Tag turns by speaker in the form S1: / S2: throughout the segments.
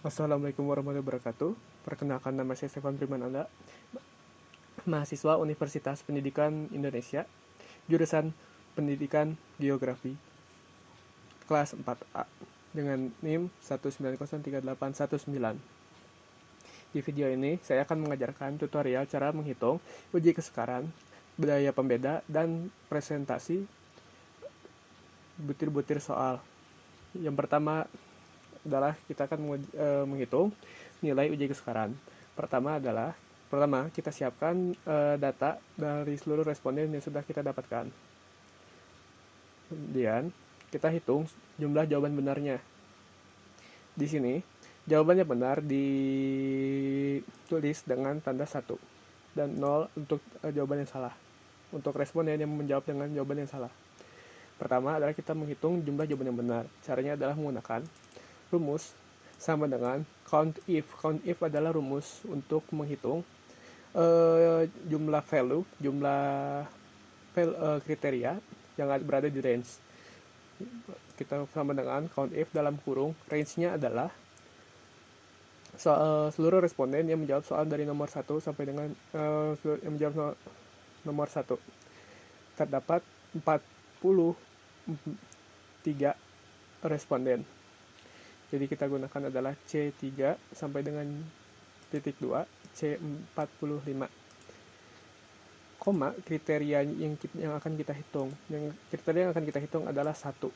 S1: Assalamualaikum warahmatullahi wabarakatuh. Perkenalkan, nama saya Stefan Primananda, mahasiswa Universitas Pendidikan Indonesia, jurusan Pendidikan Geografi, kelas 4A, dengan NIM 1903819. Di video ini, saya akan mengajarkan tutorial cara menghitung uji kesukaran, daya pembeda, dan presentasi butir-butir soal. Yang pertama adalah kita akan menghitung nilai uji kesukaran. Pertama kita siapkan data dari seluruh responden yang sudah kita dapatkan. Kemudian kita hitung jumlah jawaban benarnya. Di sini jawabannya benar ditulis dengan tanda 1 dan 0 untuk jawaban yang salah. Untuk responden yang menjawab dengan jawaban yang salah. Pertama adalah kita menghitung jumlah jawaban yang benar. Caranya adalah menggunakan rumus sama dengan count if. Count if adalah rumus untuk menghitung jumlah value, kriteria yang berada di range. Kita sama dengan count if dalam kurung, range-nya adalah seluruh responden yang menjawab soal dari nomor 1 sampai dengan yang menjawab nomor 1. Terdapat 43 responden. Jadi kita gunakan adalah C3 sampai dengan titik 2, C45. Koma, kriteria yang akan kita hitung. Kriteria yang akan kita hitung adalah 1.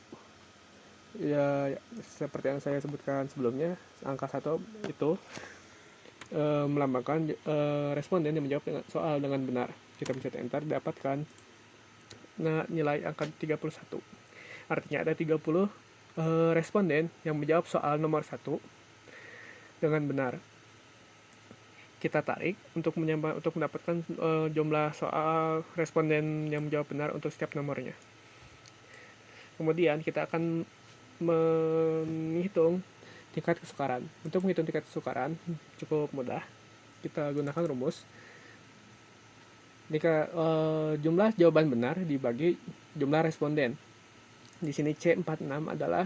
S1: Ya, seperti yang saya sebutkan sebelumnya, angka 1 itu melambangkan responden yang menjawab soal dengan benar. Kita pencet enter, dapatkan nilai angka 31. Artinya ada 30 responden yang menjawab soal nomor 1 dengan benar. Kita tarik untuk mendapatkan jumlah soal responden yang menjawab benar untuk setiap nomornya. Kemudian kita akan menghitung tingkat kesukaran. Untuk menghitung tingkat kesukaran cukup mudah. Kita gunakan rumus. Jika jumlah jawaban benar dibagi jumlah responden. Di sini C46 adalah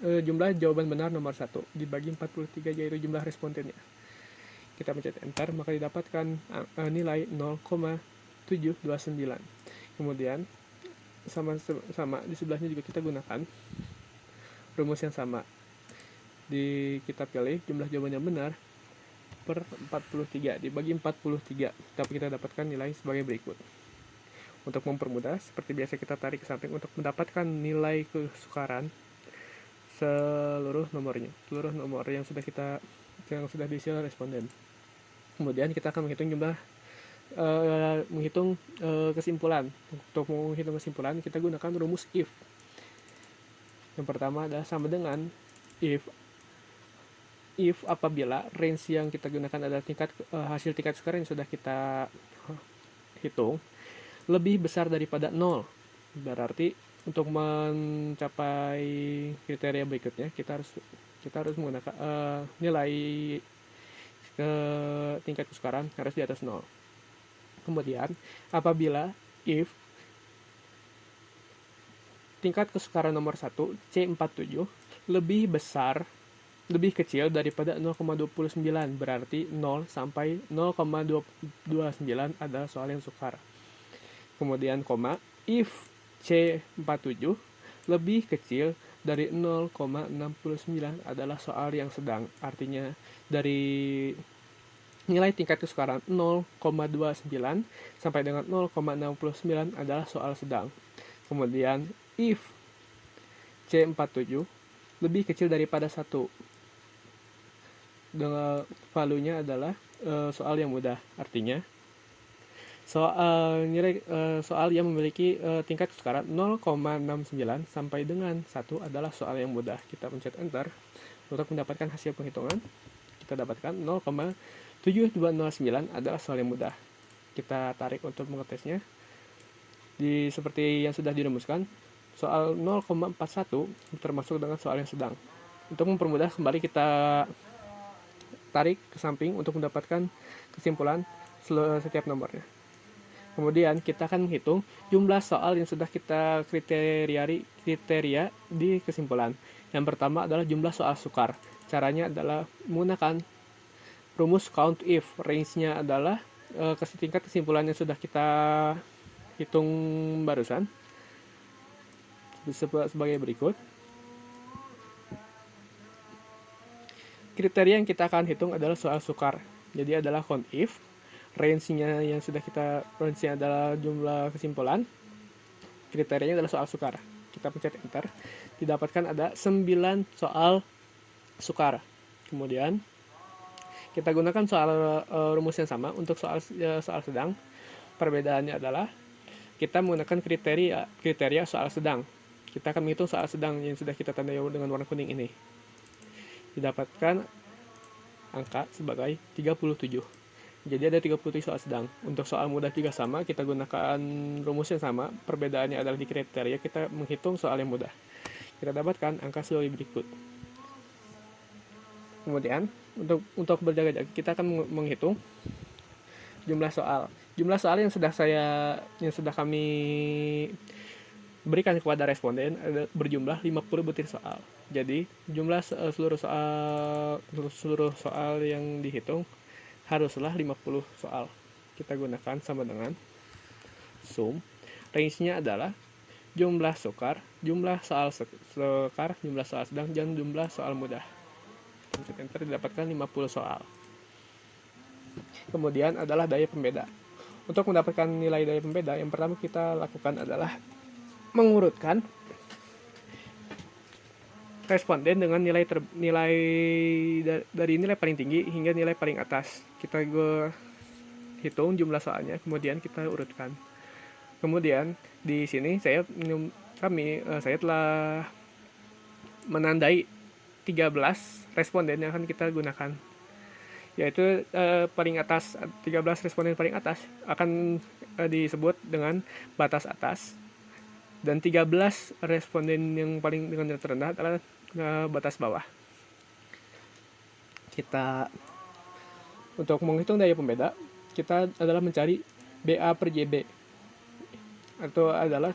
S1: jumlah jawaban benar nomor 1 dibagi 43, yaitu jumlah respondennya. Kita pencet enter, maka didapatkan nilai 0,729. Kemudian sama di sebelahnya juga kita gunakan rumus yang sama. Kita pilih jumlah jawaban yang benar per 43 dibagi 43, tapi kita dapatkan nilai sebagai berikut. Untuk mempermudah, seperti biasa kita tarik ke samping untuk mendapatkan nilai kesukaran seluruh nomor yang sudah diisi oleh responden. Kemudian kita akan menghitung kesimpulan. Untuk menghitung kesimpulan, kita gunakan rumus if. Yang pertama adalah sama dengan if apabila range yang kita gunakan adalah hasil tingkat kesukaran yang sudah kita hitung lebih besar daripada 0. Berarti untuk mencapai kriteria berikutnya kita harus menggunakan nilai tingkat kesukaran harus di atas 0. Kemudian apabila if tingkat kesukaran nomor 1 C47 lebih kecil daripada 0,29, berarti 0 sampai 0,29 adalah soal yang sukar. Kemudian koma, if C47 lebih kecil dari 0,69 adalah soal yang sedang. Artinya dari nilai tingkat kesukaran 0,29 sampai dengan 0,69 adalah soal sedang. Kemudian if C47 lebih kecil daripada 1, dengan value-nya adalah soal yang mudah. Artinya soal yang memiliki tingkat kesukaran 0,69 sampai dengan 1 adalah soal yang mudah. Kita pencet enter untuk mendapatkan hasil penghitungan. Kita dapatkan 0,7209 adalah soal yang mudah. Kita tarik untuk mengetesnya. Seperti yang sudah dirumuskan, soal 0,41 termasuk dengan soal yang sedang. Untuk mempermudah, kembali kita tarik ke samping untuk mendapatkan kesimpulan setiap nomornya. Kemudian kita akan menghitung jumlah soal yang sudah kita kriteria di kesimpulan. Yang pertama adalah jumlah soal sukar. Caranya adalah menggunakan rumus count if. Range-nya adalah tingkat kesimpulan yang sudah kita hitung barusan sebagai berikut. Kriteria yang kita akan hitung adalah soal sukar. Jadi adalah count if. Range-nya yang sudah kita range-nya adalah jumlah kesimpulan. Kriterianya adalah soal sukar. Kita pencet enter. Didapatkan ada 9 soal sukar. Kemudian kita gunakan rumus yang sama untuk soal sedang. Perbedaannya adalah kita menggunakan kriteria soal sedang. Kita akan menghitung soal sedang yang sudah kita tandai dengan warna kuning ini. Didapatkan angka sebagai 37. Jadi ada 37 soal sedang. Untuk soal mudah juga sama, kita gunakan rumus yang sama. Perbedaannya adalah di kriteria kita menghitung soal yang mudah. Kita dapatkan angka sebagai berikut. Kemudian untuk berjaga-jaga kita akan menghitung jumlah soal. Jumlah soal yang sudah kami berikan kepada responden berjumlah 50 butir soal. Jadi jumlah seluruh soal yang dihitung haruslah 50 soal. Kita gunakan sama dengan sum. Range-nya adalah jumlah sukar, jumlah soal sukar, jumlah soal sedang, dan jumlah soal mudah. Pencet enter didapatkan 50 soal. Kemudian adalah daya pembeda. Untuk mendapatkan nilai daya pembeda, yang pertama kita lakukan adalah mengurutkan responden dengan nilai dari nilai paling tinggi hingga nilai paling atas. Kita hitung jumlah soalnya, kemudian kita urutkan. Kemudian di sini saya telah menandai 13 responden yang akan kita gunakan, yaitu paling atas. 13 responden paling atas akan disebut dengan batas atas, dan 13 responden yang paling dengan nilai terendah adalah batas bawah. Kita untuk menghitung daya pembeda, kita adalah mencari BA per JB, atau adalah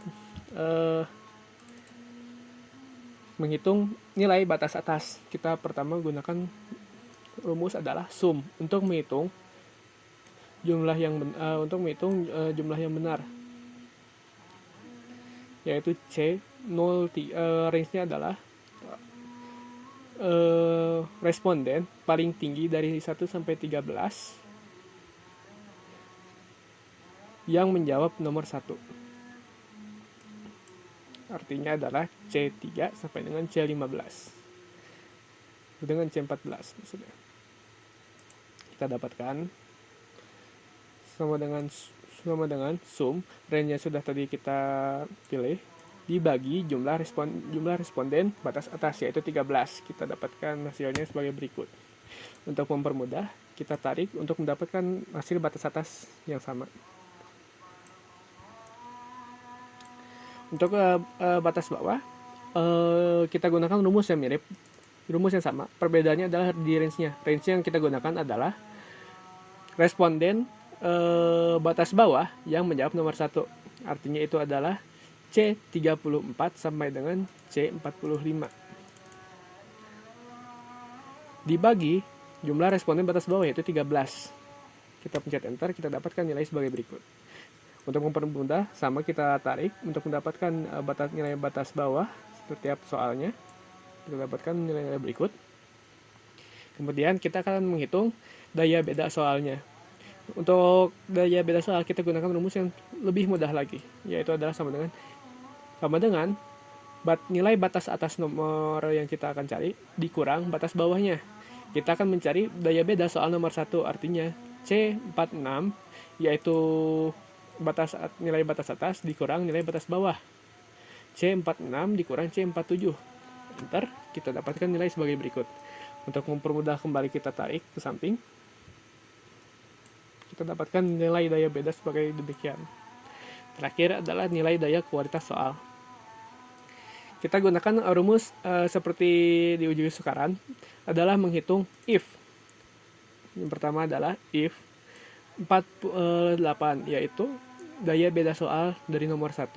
S1: menghitung nilai batas atas. Kita pertama gunakan rumus adalah sum untuk menghitung jumlah yang benar, yaitu C 0. Range-nya adalah responden paling tinggi dari 1 sampai 13 yang menjawab nomor 1. Artinya adalah C3 sampai dengan C15. Dengan C14 maksudnya. Kita dapatkan sama dengan sum, range-nya sudah tadi kita pilih, dibagi jumlah responden batas atas, yaitu 13. Kita dapatkan hasilnya sebagai berikut. Untuk mempermudah, kita tarik untuk mendapatkan hasil batas atas yang sama. Untuk batas bawah, kita gunakan rumus yang mirip, rumus yang sama. Perbedaannya adalah di range-nya. Range yang kita gunakan adalah responden batas bawah yang menjawab nomor 1. Artinya itu adalah C34 sampai dengan C45. Dibagi jumlah responden batas bawah, yaitu 13. Kita pencet enter, kita dapatkan nilai sebagai berikut. Untuk mempermudah, sama kita tarik untuk mendapatkan nilai batas bawah setiap soalnya. Kita dapatkan nilai berikut. Kemudian kita akan menghitung daya beda soalnya. Untuk daya beda soal kita gunakan rumus yang lebih mudah lagi, yaitu adalah sama dengan nilai batas atas nomor yang kita akan cari dikurang batas bawahnya. Kita akan mencari daya beda soal nomor 1, artinya C46, yaitu nilai batas atas dikurang nilai batas bawah. C46 dikurang C47. Enter, kita dapatkan nilai sebagai berikut. Untuk mempermudah, kembali kita tarik ke samping. Kita dapatkan nilai daya beda sebagai demikian. Terakhir adalah nilai daya kualitas soal. Kita gunakan rumus seperti di uji kesukaran, adalah menghitung if. Yang pertama adalah if 48, yaitu daya beda soal dari nomor 1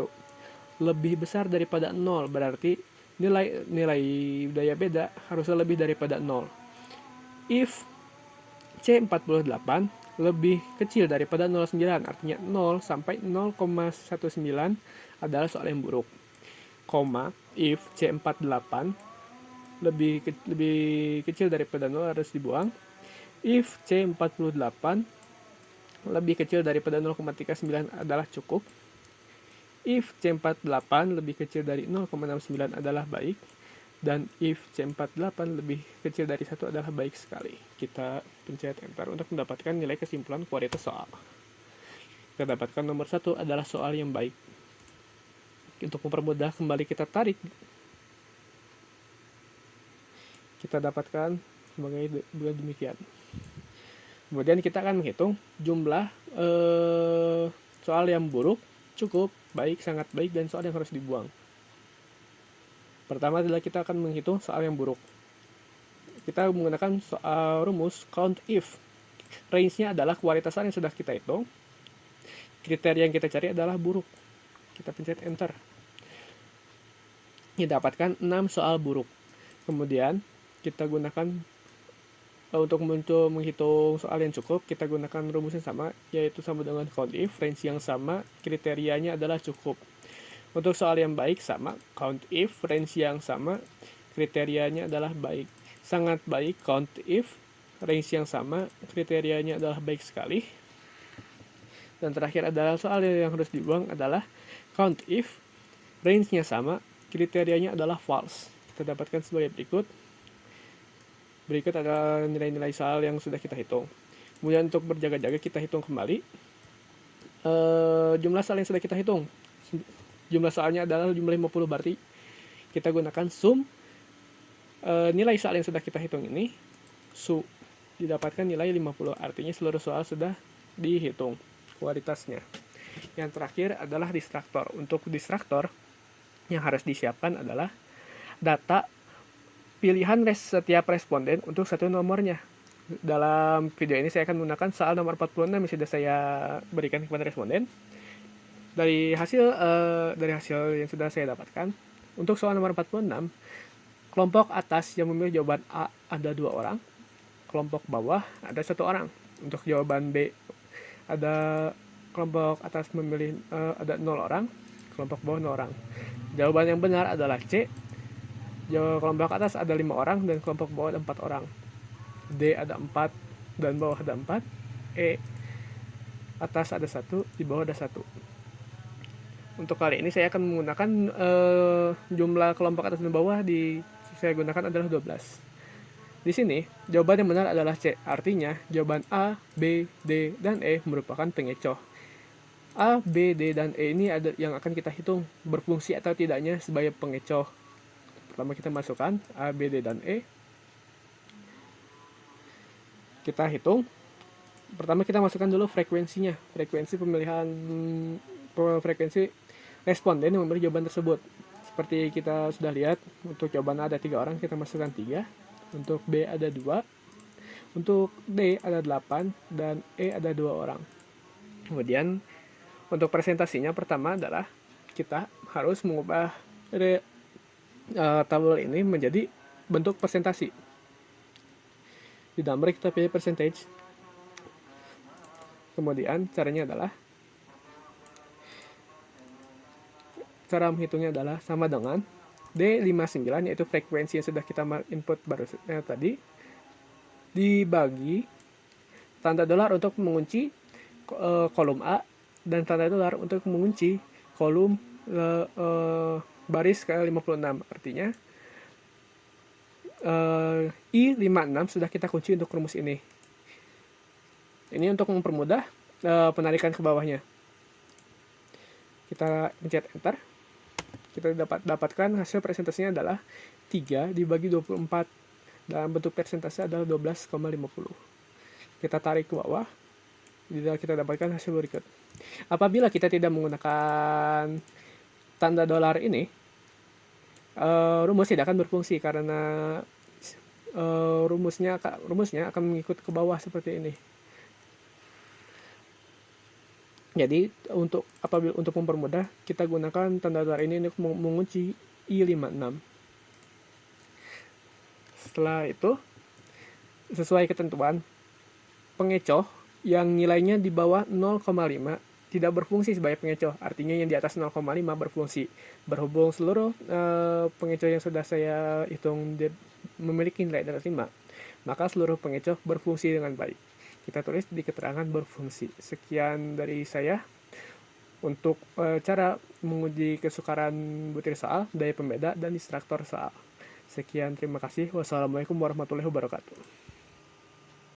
S1: lebih besar daripada 0, berarti nilai daya beda harusnya lebih daripada 0. If C48 lebih kecil daripada 0,9, artinya 0 sampai 0,19 adalah soal yang buruk. If C48 lebih kecil daripada 0 harus dibuang. If C48 lebih kecil daripada 0,39 adalah cukup. If C48 lebih kecil dari 0,69 adalah baik. Dan if C48 lebih kecil dari 1 adalah baik sekali. Kita pencet enter untuk mendapatkan nilai kesimpulan kualitas soal. Kita dapatkan nomor 1 adalah soal yang baik. Untuk mempermudah, kembali kita tarik. Kita dapatkan sebagai demikian. Kemudian kita akan menghitung jumlah soal yang buruk, cukup, baik, sangat baik, dan soal yang harus dibuang. Pertama adalah kita akan menghitung soal yang buruk. Kita menggunakan soal rumus count if. Range-nya adalah kualitas soal yang sudah kita hitung. Kriteria yang kita cari adalah buruk. Kita pencet enter. Kita dapatkan 6 soal buruk. Kemudian kita gunakan untuk menghitung soal yang cukup, kita gunakan rumus yang sama, yaitu sama dengan count if, range yang sama, kriterianya adalah cukup. Untuk soal yang baik sama, count if, range yang sama, kriterianya adalah baik. Sangat baik, count if, range yang sama, kriterianya adalah baik sekali. Dan terakhir adalah soal yang harus dibuang adalah count if, range-nya sama, kriterianya adalah false. Kita dapatkan sebagai berikut. Berikut adalah nilai-nilai soal yang sudah kita hitung. Kemudian untuk berjaga-jaga kita hitung kembali jumlah soal yang sudah kita hitung. Jumlah soalnya adalah jumlah 50, berarti kita gunakan sum nilai soal yang sudah kita hitung ini. Didapatkan nilai 50, artinya seluruh soal sudah dihitung kualitasnya. Yang terakhir adalah distraktor. Untuk distraktor yang harus disiapkan adalah data pilihan setiap responden untuk satu nomornya. Dalam video ini saya akan menggunakan soal nomor 46 yang sudah saya berikan kepada responden. Dari hasil yang sudah saya dapatkan, untuk soal nomor 46, kelompok atas yang memilih jawaban A ada 2 orang, kelompok bawah ada 1 orang. Untuk jawaban B, ada kelompok atas memilih ada 0 orang, kelompok bawah 0 orang. Jawaban yang benar adalah C. Kelompok atas ada 5 orang dan kelompok bawah ada 4 orang. D ada 4 dan bawah ada 4. E atas ada 1, di bawah ada 1. Untuk kali ini saya akan menggunakan jumlah kelompok atas dan bawah saya gunakan adalah 12. Di sini jawaban yang benar adalah C. Artinya jawaban A, B, D, dan E merupakan pengecoh. A, B, D, dan E ini ada yang akan kita hitung berfungsi atau tidaknya sebagai pengecoh. Pertama kita masukkan A, B, D, dan E. Kita hitung. Pertama kita masukkan dulu frekuensinya. Frekuensi responden yang memberi jawaban tersebut. Seperti kita sudah lihat, untuk jawaban A ada 3 orang, kita masukkan 3. Untuk B ada 2. Untuk D ada 8. Dan E ada 2 orang. Kemudian untuk presentasinya pertama adalah kita harus mengubah tabel ini menjadi bentuk presentasi. Di number kita pilih percentage. Kemudian caranya adalah cara menghitungnya adalah sama dengan D59, yaitu frekuensi yang sudah kita input baru tadi, dibagi tanda dolar untuk mengunci kolom A dan tanda dolar untuk mengunci kolom baris ke-56. Artinya I56 sudah kita kunci untuk rumus ini. Ini untuk mempermudah penarikan ke bawahnya. Kita pencet enter. Kita dapatkan hasil presentasinya adalah 3 dibagi 24. Dalam bentuk persentase adalah 12,50. Kita tarik ke bawah. Kita dapatkan hasil berikut. Apabila kita tidak menggunakan tanda dolar ini, rumus tidak akan berfungsi karena rumusnya akan mengikut ke bawah seperti ini. Jadi untuk mempermudah, kita gunakan tanda dolar ini untuk mengunci I56. Setelah itu, sesuai ketentuan, pengecoh yang nilainya di bawah 0,5 tidak berfungsi sebagai pengecoh. Artinya yang di atas 0,5 berfungsi. Berhubung seluruh pengecoh yang sudah saya hitung memiliki nilai di atas 5, maka seluruh pengecoh berfungsi dengan baik. Kita tulis di keterangan berfungsi. Sekian dari saya untuk cara menguji kesukaran butir soal, daya pembeda, dan distraktor soal. Sekian, terima kasih. Wassalamualaikum warahmatullahi wabarakatuh.